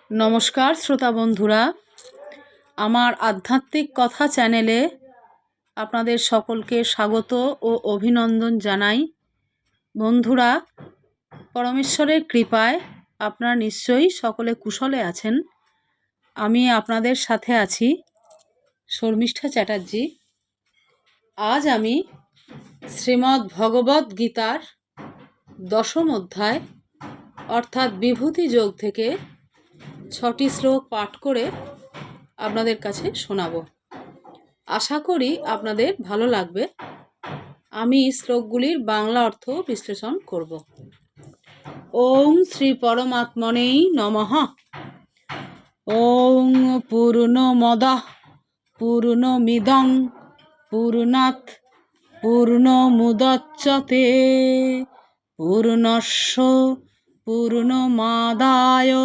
নমস্কার শ্রোতা বন্ধুরা, আমার আধ্যাত্মিক কথা চ্যানেলে আপনাদের সকলকে স্বাগত ও অভিনন্দন জানাই। বন্ধুরা, পরমেশ্বরের কৃপায় আপনারা নিশ্চয়ই সকলে কুশলে আছেন। আমি আপনাদের সাথে আছি শর্মিষ্ঠা চ্যাটার্জি। আজ আমি শ্রীমদ্ ভগবদ্ গীতার 10ম অধ্যায় অর্থাৎ বিভূতি যোগ থেকে 6টি শ্লোক পাঠ করে আপনাদের কাছে শোনাব। আশা করি আপনাদের ভালো লাগবে। আমি শ্লোকগুলির বাংলা অর্থ বিশ্লেষণ করব। ওম শ্রী পরমাত্মনেই নমঃ। ওং পূর্ণমদঃ পূর্ণমিদং পূর্ণাৎ পূর্ণমুদচ্যতে পূর্ণস্য পূর্ণমাদায়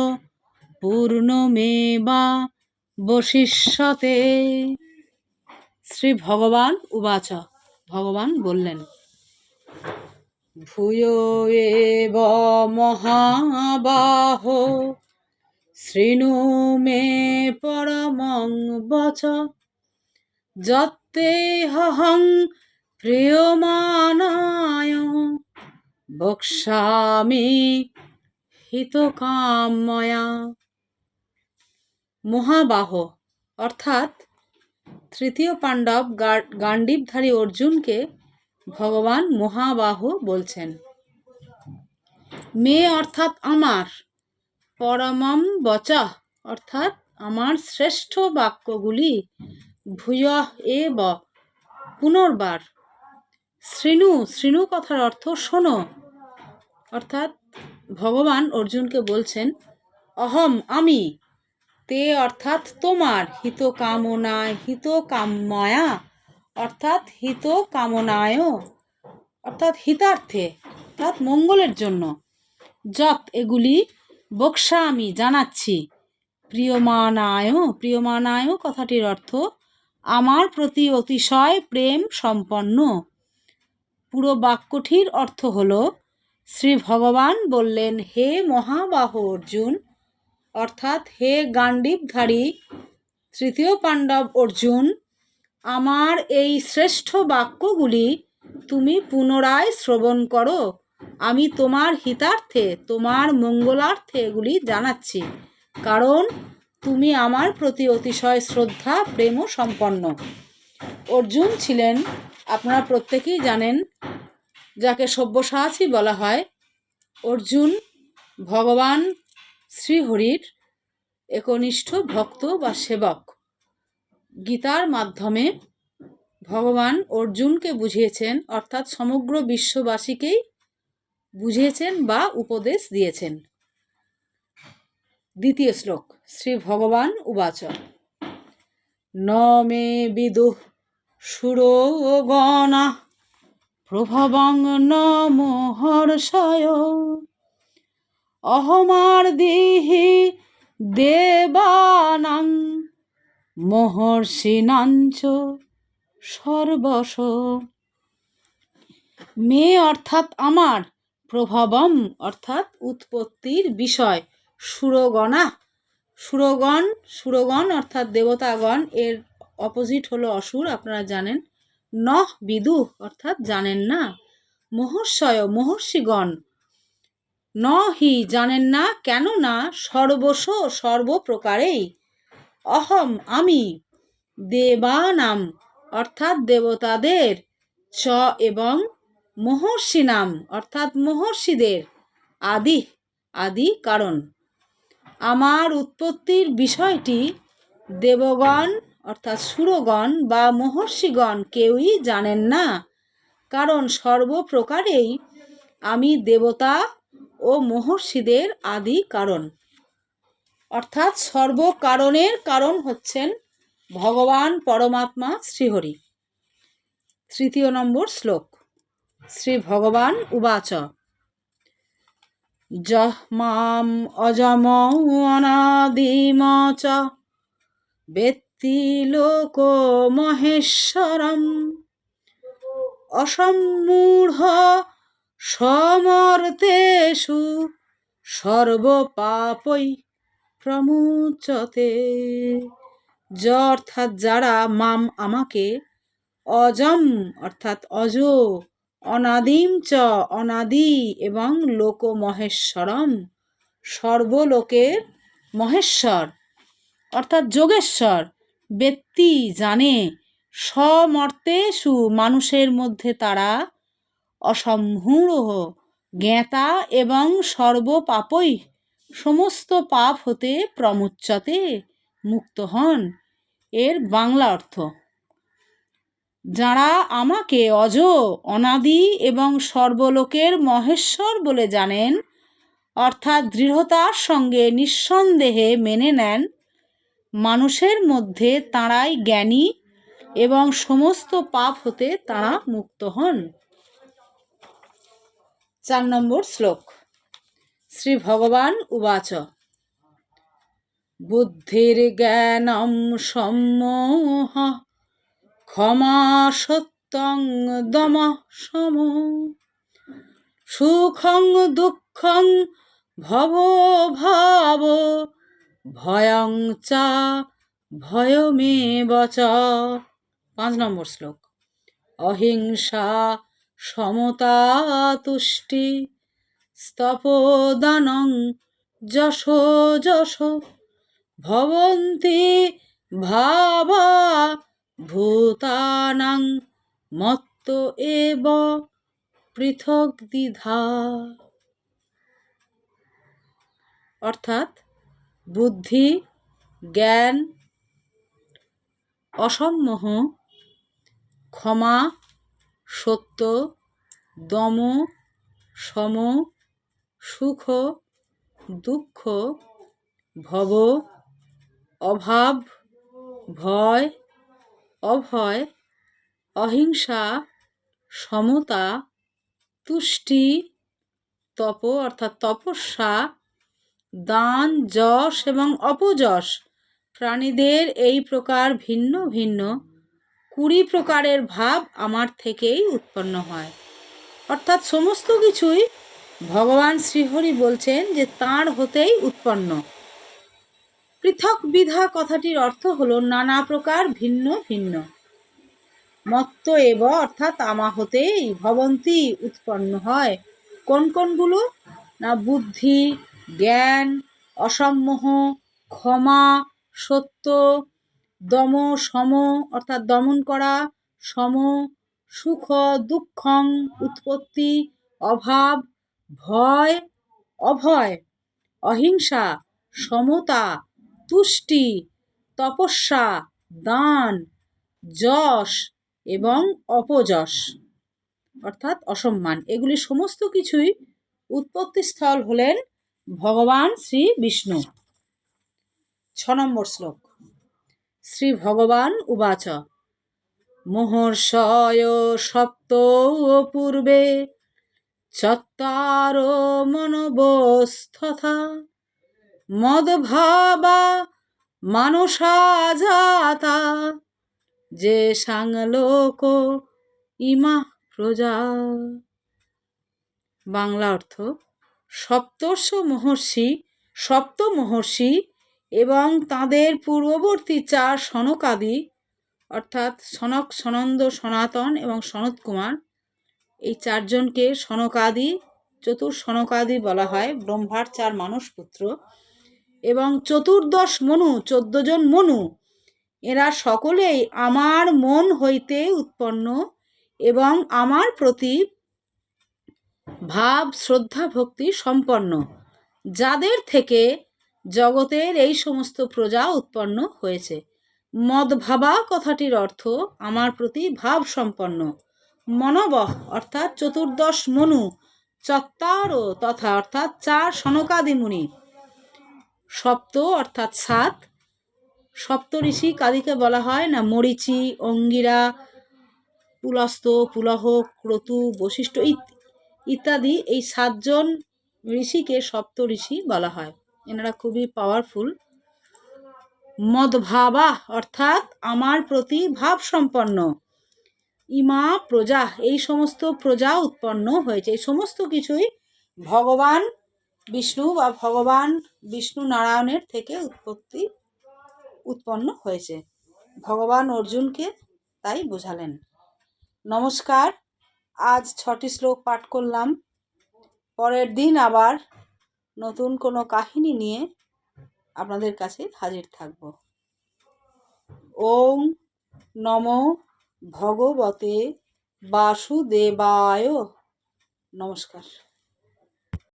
পূর্ণমেবাবশিষ্যতে। শ্রী ভগবান উবাচ, ভগবান বললেন, ভূয় এব মহাবাহো শৃণু মে পরমং বচ যত্তেহং প্রিয়মানায় বক্ষ্যামি হিতকাময়া। মহাবাহ অর্থাৎ তৃতীয় পাণ্ডব গান্ডীবধারী অর্জুনকে ভগবান মহাবাহ বলছেন। মে অর্থাৎ আমার, পরমম বচঃ অর্থাৎ আমার শ্রেষ্ঠ বাক্যগুলি, ভূয় এব পুনর্বার, শৃণু শৃণু কথার অর্থ শোনো, অর্থাৎ ভগবান অর্জুনকে বলছেন অহম আমি, তে অর্থাৎ তোমার, হিত কামনায় হিত কাময়া অর্থাৎ হিত কামনায় অর্থাৎ হিতার্থে অর্থাৎ মঙ্গলের জন্য, যত এগুলি, বক্সা আমি জানাচ্ছি, প্রিয়মানায় প্রিয়মানায় কথাটির অর্থ আমার প্রতি অতিশয় প্রেম সম্পন্ন। পুরো বাক্যটির অর্থ হল, শ্রী ভগবান বললেন, হে মহাবাহ অর্জুন অর্থাৎ হে গান্ডীবধারী তৃতীয় পাণ্ডব অর্জুন, আমার এই শ্রেষ্ঠ বাক্যগুলি তুমি পুনরায় শ্রবণ করো। আমি তোমার হিতার্থে তোমার মঙ্গলার্থে এগুলি জানাচ্ছি, কারণ তুমি আমার প্রতি অতিশয় শ্রদ্ধা প্রেম সম্পন্ন। অর্জুন ছিলেন, আপনারা প্রত্যেকেই জানেন, যাকে সব্যসাচী বলা হয়। অর্জুন ভগবান শ্রীহরির একনিষ্ঠ ভক্ত বা সেবক। গীতার মাধ্যমে ভগবান অর্জুনকে বুঝিয়েছেন, অর্থাৎ সমগ্র বিশ্ববাসীকেই বুঝিয়েছেন বা উপদেশ দিয়েছেন। দ্বিতীয় শ্লোক, শ্রী ভগবান উবাচ ন মে বিদুঃ সুরগণা প্রভবং ন মহর্ষয় অহমার্দিহি দেবানাং মহর্ষিণাঞ্চ সর্বশ। মে অর্থাৎ আমার, প্রভবম অর্থাৎ উৎপত্তির বিষয়, সুরগণা সুরগণ, সুরগণ অর্থাৎ দেবতাগণ, এর অপোজিট হলো অসুর, আপনারা জানেন। নহ বিদু অর্থাৎ জানেন না, মহর্ষয় মহর্ষিগণ, ন হি জানেন না, কেননা সর্বস্ব সর্বপ্রকারেই, অহম আমি, দেবানাম অর্থাৎ দেবতাদের, চ এবং মহর্ষিনাম অর্থাৎ মহর্ষিদের, আদি আদি কারণ। আমার উৎপত্তির বিষয়টি দেবগণ অর্থাৎ সুরগণ বা মহর্ষিগণ কেউই জানেন না, কারণ সর্বপ্রকারেই আমি দেবতা ও মহর্ষিদের আদি কারণ। অর্থাৎ সর্বকারণের কারণ হচ্ছেন ভগবান পরমাত্মা শ্রীহরি। তৃতীয় নম্বর শ্লোক, শ্রী ভগবান উবাচ যহ মাম অজম অনাদিম চ বেত্তি লোক মহেশ্বরম অসম্মূঢ় সমর্তেষু সর্বপাপৈ প্রমুচ্যতে। য অর্থাৎ যারা, মাম আমাকে, অজম অর্থাৎ অজ, অনাদিম চ অনাদি এবং লোক মহেশ্বরম সর্বলোকের মহেশ্বর অর্থাৎ যোগেশ্বর ব্যক্তি জানে, সমর্তেষু মানুষের মধ্যে তারা, অসম্মূঢ় জ্ঞাতা এবং সর্বপাপই সমস্ত পাপ হতে প্রমুচ্যতে মুক্ত হন। এর বাংলা অর্থ: যারা আমাকে অজ, অনাদি এবং সর্বলোকের মহেশ্বর বলে জানেন অর্থাৎ দৃঢ়তার সঙ্গে নিঃসন্দেহে মেনে নেন, মানুষের মধ্যে তাঁরাই জ্ঞানী এবং সমস্ত পাপ হতে তাঁরা মুক্ত হন। 4 নম্বর শ্লোক। শ্রী ভগবান উবাচ বুদ্ধির জ্ঞানম সম্মোহ ক্ষমা সত্যং দমঃ শম সুখং দুঃখং ভব ভাব ভয়ং চা ভয়মেব চ। 5 নম্বর শ্লোক। অহিংসা সমতা তুষ্টি স্তপদানং যশো যশ ভবন্তি ভাবা ভূতানাং মত্ত এব পৃথক দ্বিধা। অর্থাৎ বুদ্ধি, জ্ঞান, অসম্মোহ, ক্ষমা, সত্য, দম, সম, সুখ, দুঃখ, ভব, অভাব, ভয়, অভয়, অহিংসা, সমতা, তুষ্টি, তপ অর্থাৎ তপস্যা, দান, যশ এবং অপযশ প্রাণীদের এই প্রকার ভিন্ন ভিন্ন 20 প্রকারের ভাব আমার থেকেই উৎপন্ন হয়। অর্থাৎ সমস্ত কিছুই ভগবান শ্রীহরি বলছেন যে তাঁর হতেই উৎপন্ন। পৃথক বিধা কথাটির অর্থ হলো নানা প্রকার ভিন্ন ভিন্ন। মত্ত এব অর্থাৎ আমা হতেই ভবন্তি উৎপন্ন হয়। কোন কোনগুলো? না বুদ্ধি, জ্ঞান, অসম্মোহ, ক্ষমা, সত্য, দম, সম অর্থাৎ দমন করা, সম, সুখ, দুঃখং উৎপত্তি, অভাব, ভয়, অভয়, অহিংসা, সমতা, তুষ্টি, তপস্যা, দান, যশ এবং অপযশ অর্থাৎ অসম্মান, এগুলি সমস্ত কিছুই উৎপত্তিস্থল হলেন ভগবান শ্রী বিষ্ণু। 6 নম্বর শ্লোক। শ্রী ভগবান উবাচ মহর্ষয় সপ্ত পূর্বে চত্বারো মনবস্তথা মদভাবা মানসা জাতা যে সাংলোক ইমা প্রজা। বাংলা অর্থ: সপ্ত মহর্ষি এবং তাদের পূর্ববর্তী 4 সনকাদি অর্থাৎ সনক, সনন্দ, সনাতন এবং সনত কুমার, এই 4 জনকে সনকাদি, চতুর্সনকাদি বলা হয়। ব্রহ্মার 4 মানস পুত্র এবং 14 মনু, 14 জন মনু, এরা সকলেই আমার মন হইতে উৎপন্ন এবং আমার প্রতি ভাব, শ্রদ্ধা, ভক্তি সম্পন্ন, যাদের থেকে জগতের এই সমস্ত প্রজা উৎপন্ন হয়েছে। মদভাবা কথাটির অর্থ আমার প্রতি ভাব সম্পন্ন। মনবঃ অর্থাৎ 14 মনু, চত্বারো তথা অর্থাৎ 4 সনকাদি মুনি, সপ্ত অর্থাৎ 7, সপ্তঋষি কাদিকে বলা হয় না মরীচি, অঙ্গিরা, পুলস্ত, পুলহ, ক্রতু, বশিষ্ঠ ইত্যাদি, এই 7 জন ঋষিকে সপ্ত ঋষি বলা হয়। এনারা খুবই পাওয়ারফুল। মদভাবা অর্থাৎ আমার প্রতি ভাব সম্পন্ন, ইমা প্রজা এই সমস্ত প্রজা উৎপন্ন হয়েছে। এই সমস্ত কিছুই ভগবান বিষ্ণু বা ভগবান বিষ্ণু নারায়ণের থেকে উৎপন্ন হয়েছে। ভগবান অর্জুনকে তাই বোঝালেন। নমস্কার, আজ 6টি শ্লোক পাঠ করলাম। পরের দিন আবার নতুন কোনো কাহিনী নিয়ে আপনাদের কাছে হাজির থাকব। ওম নমো ভগবতে বাসুদেবায়। নমস্কার।